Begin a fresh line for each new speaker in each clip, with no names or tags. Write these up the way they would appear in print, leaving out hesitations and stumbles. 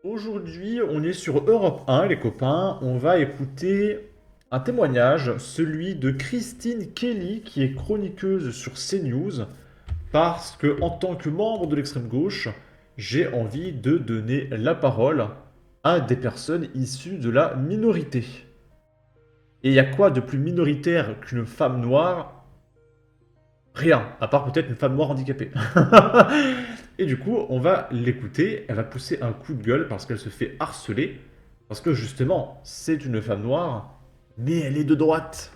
Aujourd'hui, on est sur Europe 1, les copains. On va écouter un témoignage, celui de Christine Kelly, qui est chroniqueuse sur CNews, parce que, en tant que membre de l'extrême gauche, j'ai envie de donner la parole à des personnes issues de la minorité. Et il y a quoi de plus minoritaire qu'une femme noire? Rien, à part peut-être une femme noire handicapée. Et du coup, on va l'écouter, elle va pousser un coup de gueule parce qu'elle se fait harceler, parce que justement, c'est une femme noire, mais elle est de droite.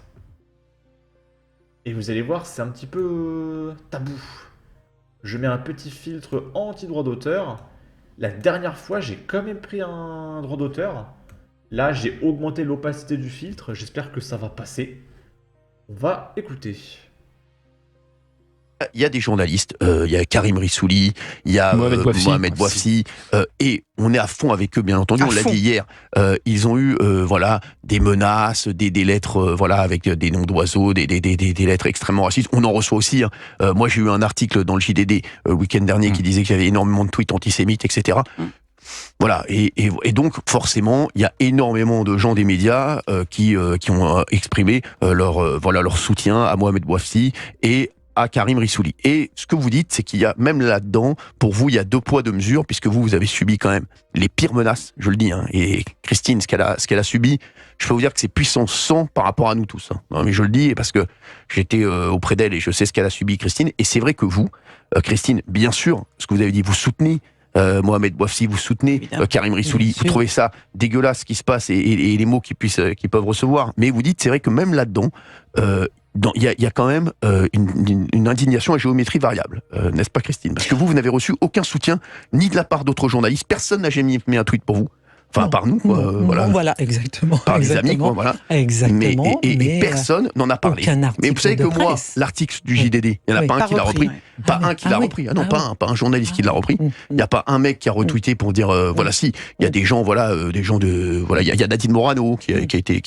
Et vous allez voir, c'est un petit peu tabou. Je mets un petit filtre anti-droit d'auteur. La dernière fois, j'ai quand même pris un droit d'auteur. Là, j'ai augmenté l'opacité du filtre, j'espère que ça va passer. On va écouter.
Il y a des journalistes, il y a Karim Rissouli, il y a
Mohamed Bouafsi.
Mohamed Bouafsi, et on est à fond avec eux, bien entendu.
À
On l'a
fond.
dit hier. Ils ont eu, voilà, des menaces, des lettres, voilà, avec des noms d'oiseaux, des lettres extrêmement racistes. On en reçoit aussi. Moi, j'ai eu un article dans le JDD le week-end dernier qui disait qu'il y avait énormément de tweets antisémites, etc. Voilà, et donc forcément, il y a énormément de gens des médias qui ont exprimé leur soutien à Mohamed Bouafsi et à Karim Rissouli. Et ce que vous dites, c'est qu'il y a même là-dedans, pour vous, il y a deux poids deux mesures, puisque vous avez subi quand même les pires menaces, je le dis. Hein, et Christine, ce qu'elle a subi, je peux vous dire que c'est puissance 100 par rapport à nous tous. Hein. Non, mais je le dis parce que j'étais auprès d'elle et je sais ce qu'elle a subi, Christine. Et c'est vrai que vous, Christine, bien sûr, ce que vous avez dit, vous soutenez Mohamed Bouafsi, vous soutenez Karim Rissouli, vous trouvez ça dégueulasse ce qui se passe et les mots qu'ils peuvent recevoir. Mais vous dites, c'est vrai que même là-dedans, il y a quand même une indignation à géométrie variable, n'est-ce pas, Christine? Parce que vous n'avez reçu aucun soutien, ni de la part d'autres journalistes, personne n'a jamais mis un tweet pour vous. Enfin,
Non,
par nous, quoi,
non,
voilà.
non, voilà, exactement,
Par des amis, quoi, voilà.
exactement,
Et
mais
personne n'en a parlé.
aucun
Mais vous savez
article
que
de
moi,
presse.
l'article du
Oui.
JDD, il n'y en a
Oui,
pas un
pas
qui l'a
repris.
repris. Pas
Ah
un
oui,
qui l'a
oui,
repris. Ah non,
ah oui.
pas un journaliste qui l'a repris. Il n'y a pas un mec qui a retweeté pour dire, voilà, si, il y a des gens, voilà, des gens de, voilà, il y a Nadine Morano qui a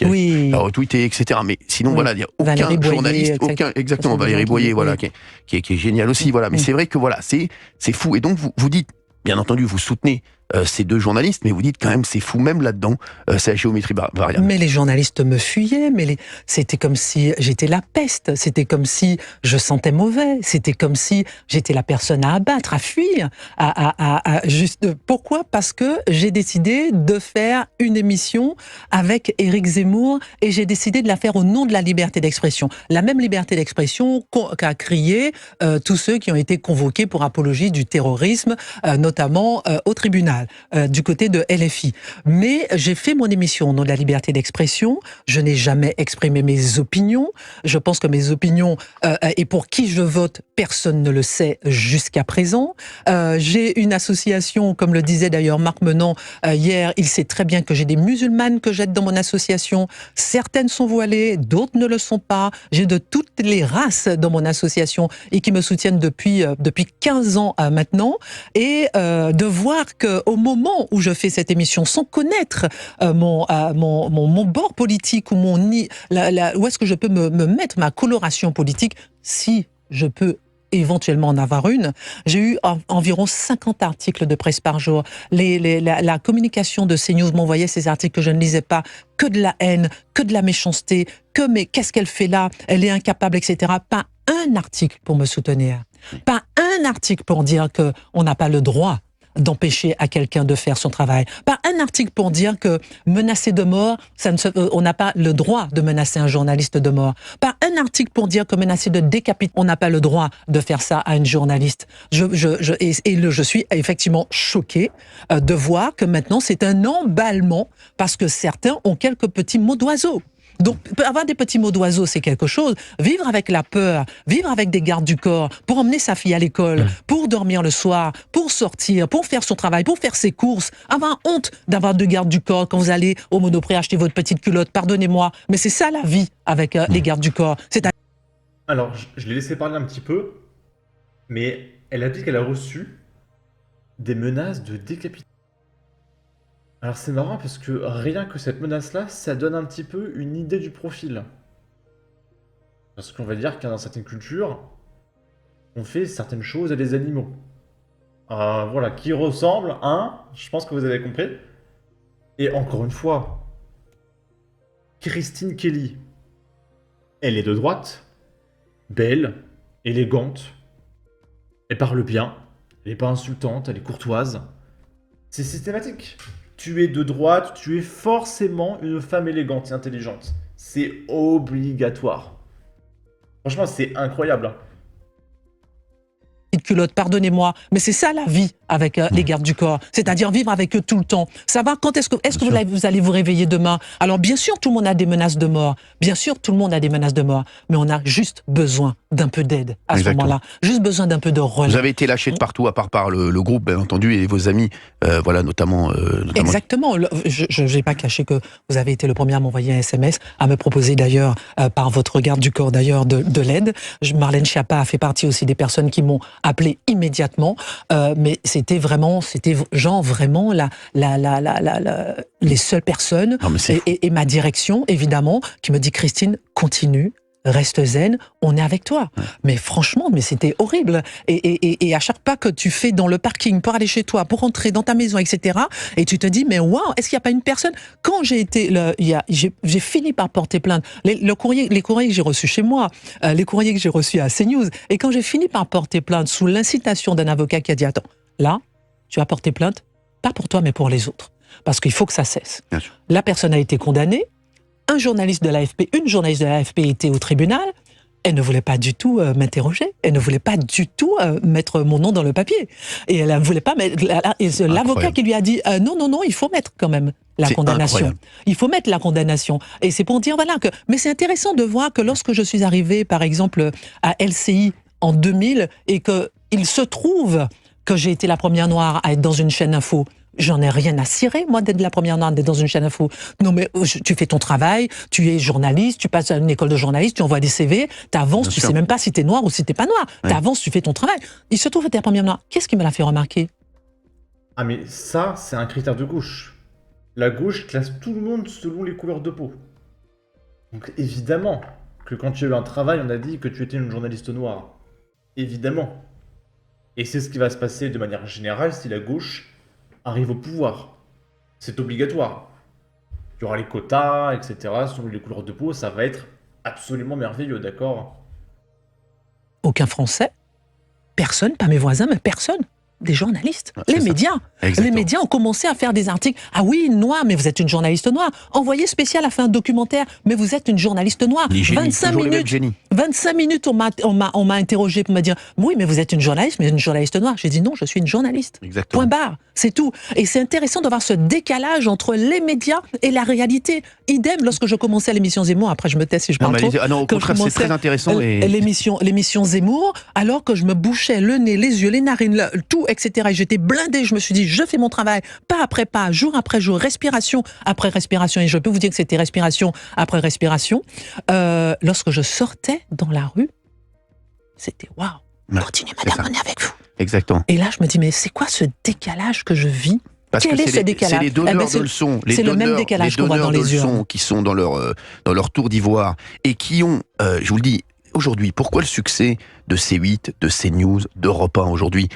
Oui,
retweeté, etc. Mais sinon,
oui.
voilà, il n'y a
Valérie
aucun
Boyer,
journaliste, exactement,
ce sont des gens
Valérie Boyer, voilà,
oui.
qui est génial aussi, voilà. Mais c'est vrai que, voilà, c'est fou. Et donc, vous dites, bien entendu, vous soutenez ces deux journalistes, mais vous dites quand même, c'est fou, même là-dedans, c'est la géométrie variable.
Mais les journalistes me fuyaient, c'était comme si j'étais la peste, c'était comme si je sentais mauvais, c'était comme si j'étais la personne à abattre, à fuir, juste. Pourquoi? Parce que j'ai décidé de faire une émission avec Éric Zemmour et j'ai décidé de la faire au nom de la liberté d'expression. La même liberté d'expression qu'a crié tous ceux qui ont été convoqués pour apologie du terrorisme, notamment au tribunal, du côté de LFI. Mais j'ai fait mon émission au nom de la liberté d'expression. Je n'ai jamais exprimé mes opinions. Je pense que mes opinions et pour qui je vote, personne ne le sait jusqu'à présent. J'ai une association, comme le disait d'ailleurs Marc Menon hier, il sait très bien que j'ai des musulmanes que j'aide dans mon association. Certaines sont voilées, d'autres ne le sont pas. J'ai de toutes les races dans mon association et qui me soutiennent depuis 15 ans maintenant. Et de voir qu'au moment où je fais cette émission, sans connaître mon bord politique ou où est-ce que je peux me mettre ma coloration politique, si je peux éventuellement en avoir une. J'ai eu environ 50 articles de presse par jour. La communication de CNews m'envoyait ces articles que je ne lisais pas, que de la haine, que de la méchanceté, mais qu'est-ce qu'elle fait là? Elle est incapable, etc. Pas un article pour me soutenir. Pas un article pour dire qu'on n'a pas le droit d'empêcher à quelqu'un de faire son travail. Pas un article pour dire que menacer de mort, on n'a pas le droit de menacer un journaliste de mort. Pas un article pour dire que menacer de décapiter, on n'a pas le droit de faire ça à une journaliste. Je suis effectivement choquée de voir que maintenant c'est un emballement parce que certains ont quelques petits mots d'oiseau. Donc, avoir des petits mots d'oiseau, c'est quelque chose. Vivre avec la peur, vivre avec des gardes du corps, pour emmener sa fille à l'école, pour dormir le soir, pour sortir, pour faire son travail, pour faire ses courses. Avoir honte d'avoir deux gardes du corps quand vous allez au Monoprix acheter votre petite culotte. Pardonnez-moi, mais c'est ça la vie avec les gardes du corps.
Alors, je l'ai laissé parler un petit peu, mais elle a dit qu'elle a reçu des menaces de décapitation. Alors c'est marrant parce que rien que cette menace-là, ça donne un petit peu une idée du profil. Parce qu'on va dire qu'il y a dans certaines cultures, on fait certaines choses à des animaux. voilà, qui ressemble, hein, je pense que vous avez compris. Et encore une fois, Christine Kelly, elle est de droite, belle, élégante, elle parle bien, elle n'est pas insultante, elle est courtoise. C'est systématique. Tu es de droite, tu es forcément une femme élégante et intelligente. C'est obligatoire. Franchement, c'est incroyable, hein.
De culotte, pardonnez-moi, mais c'est ça la vie avec les gardes du corps, c'est-à-dire vivre avec eux tout le temps. Savoir quand est-ce que vous allez vous réveiller demain. Alors bien sûr, tout le monde a des menaces de mort. Bien sûr, tout le monde a des menaces de mort, mais on a juste besoin d'un peu d'aide à ce moment-là. Juste besoin d'un peu de relais.
Vous avez été lâché de partout, à part par le groupe, bien entendu, et vos amis, voilà, notamment.
Exactement. Je n'ai pas caché que vous avez été le premier à m'envoyer un SMS, à me proposer d'ailleurs, par votre garde du corps d'ailleurs, de l'aide. Marlène Schiappa a fait partie aussi des personnes qui m'ont appelé immédiatement, mais c'était vraiment les seules personnes et ma direction évidemment qui me dit Christine, continue. Reste zen, on est avec toi. Ouais. Mais franchement, c'était horrible. Et à chaque pas que tu fais dans le parking pour aller chez toi, pour rentrer dans ta maison, etc., et tu te dis, mais waouh, est-ce qu'il n'y a pas une personne... Quand j'ai fini par porter plainte. Les courriers que j'ai reçus chez moi, les courriers que j'ai reçus à CNews, et quand j'ai fini par porter plainte sous l'incitation d'un avocat qui a dit, attends, là, tu as porté plainte, pas pour toi, mais pour les autres. Parce qu'il faut que ça cesse. La personne a été condamnée. Une journaliste de l'AFP était au tribunal, elle ne voulait pas du tout m'interroger, elle ne voulait pas du tout mettre mon nom dans le papier. Et elle ne voulait pas mettre... l'avocat qui lui a dit non, il faut mettre quand même la condamnation. Incroyable. Il faut mettre la condamnation. Et c'est pour dire, voilà, que... Mais c'est intéressant de voir que lorsque je suis arrivée, par exemple, à LCI en 2000, et qu'il se trouve que j'ai été la première noire à être dans une chaîne info, j'en ai rien à cirer, moi, d'être la première noire, d'être dans une chaîne info. Non, mais tu fais ton travail, tu es journaliste, tu passes à une école de journaliste, tu envoies des CV, t'avances, tu sais même pas si t'es noir ou si t'es pas noir. Ouais. T'avances, tu fais ton travail. Il se trouve que t'es la première noire. Qu'est-ce qui me l'a fait remarquer?
Ah, mais ça, c'est un critère de gauche. La gauche classe tout le monde selon les couleurs de peau. Donc, évidemment que quand tu as eu un travail, on a dit que tu étais une journaliste noire. Évidemment. Et c'est ce qui va se passer de manière générale si la gauche arrive au pouvoir. C'est obligatoire. Il y aura les quotas, etc. Selon les couleurs de peau, ça va être absolument merveilleux, d'accord?
Aucun Français, personne, pas mes voisins, mais personne. Des journalistes, les médias. Exactement. Les médias ont commencé à faire des articles. Ah oui, noire, mais vous êtes une journaliste noire. Envoyé spécial a fait un documentaire, mais vous êtes une journaliste noire. 25 minutes, on m'a interrogé pour me dire, oui, mais vous êtes une journaliste noire. J'ai dit non, je suis une journaliste.
Exactement.
Point barre, c'est tout. Et c'est intéressant de voir ce décalage entre les médias et la réalité. Idem, lorsque je commençais l'émission Zemmour, après je me tais si je parle trop.
Non, au contraire, c'est très intéressant.
L'émission Zemmour, alors que je me bouchais le nez, les yeux, les narines, tout, etc. Et j'étais blindée, je me suis dit, je fais mon travail, pas après pas, jour après jour, respiration après respiration. Et je peux vous dire que c'était respiration après respiration. Lorsque je sortais dans la rue, c'était waouh, continuez madame, on est avec vous.
Exactement.
Et là, je me dis, mais c'est quoi ce décalage que je vis?
Parce
Quel
que
est ce décalage?
C'est les donneurs de leçons,
le même décalage qu'on voit dans les yeux.
Qui sont dans leur tour d'ivoire et qui ont, je vous le dis, aujourd'hui, pourquoi le succès de C8, de CNews, d'Europe 1 aujourd'hui,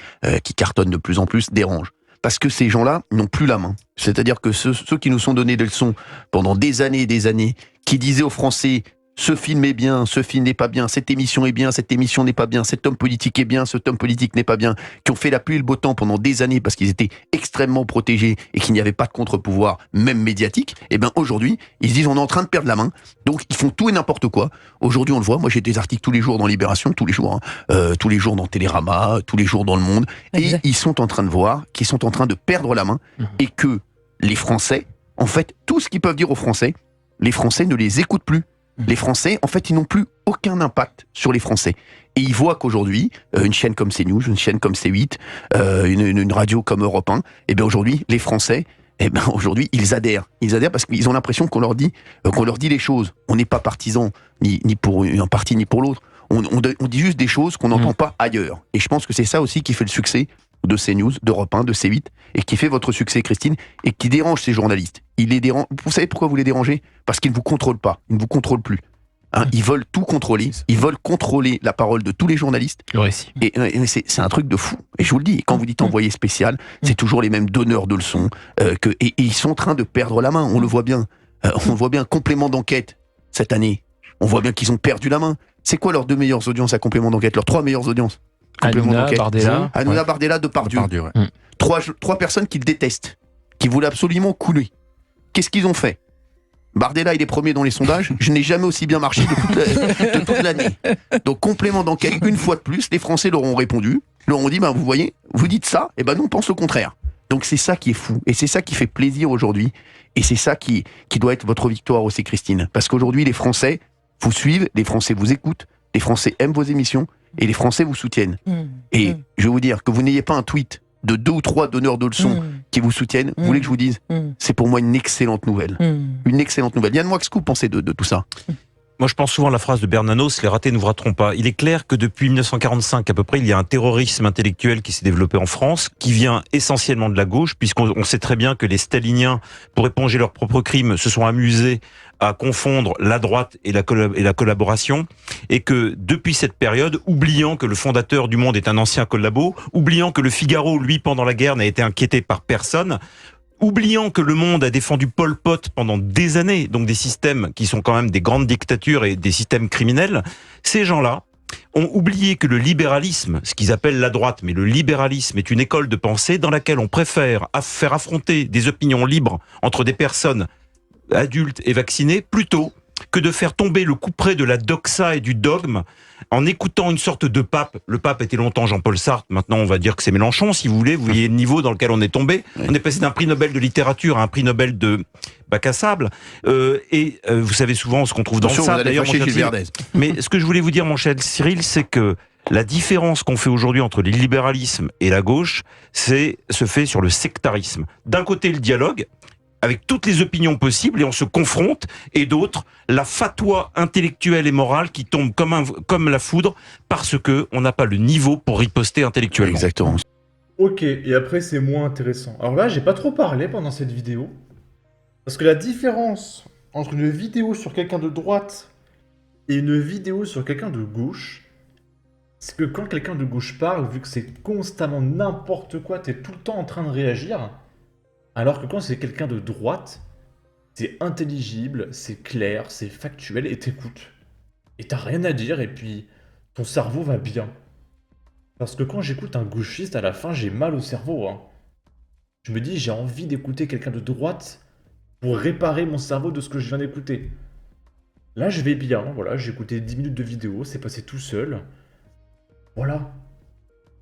qui cartonnent de plus en plus, dérange? Parce que ces gens-là n'ont plus la main. C'est-à-dire que ceux qui nous sont donnés des leçons pendant des années et des années, qui disaient aux Français, ce film est bien, ce film n'est pas bien, cette émission est bien, cette émission n'est pas bien, cet homme politique est bien, cet homme politique n'est pas bien, qui ont fait la pluie et le beau temps pendant des années parce qu'ils étaient extrêmement protégés et qu'il n'y avait pas de contre-pouvoir, même médiatique, et bien aujourd'hui, ils se disent on est en train de perdre la main, donc ils font tout et n'importe quoi. Aujourd'hui on le voit, moi j'ai des articles tous les jours dans Libération, tous les jours dans Télérama, tous les jours dans Le Monde, et ils sont en train de voir qu'ils sont en train de perdre la main et que les Français, en fait, tout ce qu'ils peuvent dire aux Français, les Français ne les écoutent plus. Les Français, en fait, ils n'ont plus aucun impact sur les Français. Et ils voient qu'aujourd'hui, une chaîne comme CNews, une chaîne comme C8, une radio comme Europe 1, et bien aujourd'hui, les Français, aujourd'hui, ils adhèrent. Ils adhèrent parce qu'ils ont l'impression qu'on leur dit les choses. On n'est pas partisans, ni pour un parti, ni pour l'autre. On dit juste des choses qu'on n'entend pas ailleurs. Et je pense que c'est ça aussi qui fait le succès de CNews, d'Europe 1, de C8, et qui fait votre succès, Christine, et qui dérange ces journalistes. Il les dérange. Vous savez pourquoi vous les dérangez? Parce qu'ils ne vous contrôlent pas, ils ne vous contrôlent plus. Hein, ils veulent tout contrôler. Ils veulent contrôler la parole de tous les journalistes.
Le récit.
Et c'est un truc de fou. Et je vous le dis, quand vous dites envoyé spécial, c'est toujours les mêmes donneurs de leçons. Et ils sont en train de perdre la main. On le voit bien. On voit bien complément d'enquête cette année. On voit bien qu'ils ont perdu la main. C'est quoi leurs 2 meilleures audiences à complément d'enquête? Leurs 3 meilleures audiences? Complément
Hanouna,
d'enquête.
Bardella.
Hanouna, Bardella, Depardieu.
Ouais.
3 personnes qu'ils détestent, qui voulaient absolument couler. Qu'est-ce qu'ils ont fait? Bardella, il est premier dans les sondages. Je n'ai jamais aussi bien marché de toute l'année. Donc, complément d'enquête, une fois de plus, les Français leur ont répondu. Leur ont dit, vous voyez, vous dites ça, et nous, on pense le contraire. Donc, c'est ça qui est fou. Et c'est ça qui fait plaisir aujourd'hui. Et c'est ça qui doit être votre victoire aussi, Christine. Parce qu'aujourd'hui, les Français vous suivent, les Français vous écoutent, les Français aiment vos émissions, et les Français vous soutiennent. Et je vais vous dire, que vous n'ayez pas un tweet de 2 ou 3 donneurs de leçons qui vous soutiennent, vous voulez que je vous dise, c'est pour moi une excellente nouvelle. Une excellente nouvelle. Yann Moix, ce que vous pensez de tout ça?
Moi, je pense souvent à la phrase de Bernanos, les ratés ne vous rateront pas. Il est clair que depuis 1945, à peu près, il y a un terrorisme intellectuel qui s'est développé en France, qui vient essentiellement de la gauche, puisqu'on sait très bien que les staliniens, pour éponger leurs propres crimes, se sont amusés à confondre la droite et la collaboration, et que depuis cette période, oubliant que le fondateur du Monde est un ancien collabo, oubliant que le Figaro, lui, pendant la guerre, n'a été inquiété par personne, oubliant que le Monde a défendu Pol Pot pendant des années, donc des systèmes qui sont quand même des grandes dictatures et des systèmes criminels, ces gens-là ont oublié que le libéralisme, ce qu'ils appellent la droite, mais le libéralisme est une école de pensée dans laquelle on préfère faire affronter des opinions libres entre des personnes adultes et vaccinées plutôt que de faire tomber le couperet de la doxa et du dogme en écoutant une sorte de pape. Le pape était longtemps Jean-Paul Sartre, maintenant on va dire que c'est Mélenchon, si vous voulez. Vous voyez le niveau dans lequel on est tombé. On est passé d'un prix Nobel de littérature à un prix Nobel de bac à sable. Vous savez souvent ce qu'on trouve dans ça. D'ailleurs, mais ce que je voulais vous dire, mon cher Cyril, c'est que la différence qu'on fait aujourd'hui entre le libéralisme et la gauche, se fait sur le sectarisme. D'un côté, le dialogue, avec toutes les opinions possibles, et on se confronte, et d'autres, la fatwa intellectuelle et morale qui tombe comme la foudre, parce que on n'a pas le niveau pour riposter intellectuellement.
Exactement.
Ok, et après c'est moins intéressant. Alors là, j'ai pas trop parlé pendant cette vidéo, parce que la différence entre une vidéo sur quelqu'un de droite et une vidéo sur quelqu'un de gauche, c'est que quand quelqu'un de gauche parle, vu que c'est constamment n'importe quoi, t'es tout le temps en train de réagir, alors que quand c'est quelqu'un de droite, c'est intelligible, c'est clair, c'est factuel, et t'écoutes. Et t'as rien à dire, et puis ton cerveau va bien. Parce que quand j'écoute un gauchiste, à la fin, j'ai mal au cerveau. Hein. Je me dis, j'ai envie d'écouter quelqu'un de droite pour réparer mon cerveau de ce que je viens d'écouter. Là, je vais bien, voilà, j'ai écouté 10 minutes de vidéo, c'est passé tout seul. Voilà.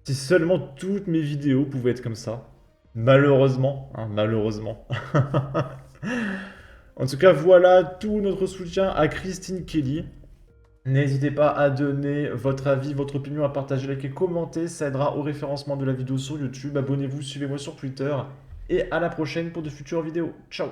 Si seulement toutes mes vidéos pouvaient être comme ça. Malheureusement, hein, malheureusement. En tout cas, voilà tout notre soutien à Christine Kelly. N'hésitez pas à donner votre avis, votre opinion, à partager, liker, commenter. Ça aidera au référencement de la vidéo sur YouTube. Abonnez-vous, suivez-moi sur Twitter. Et à la prochaine pour de futures vidéos. Ciao!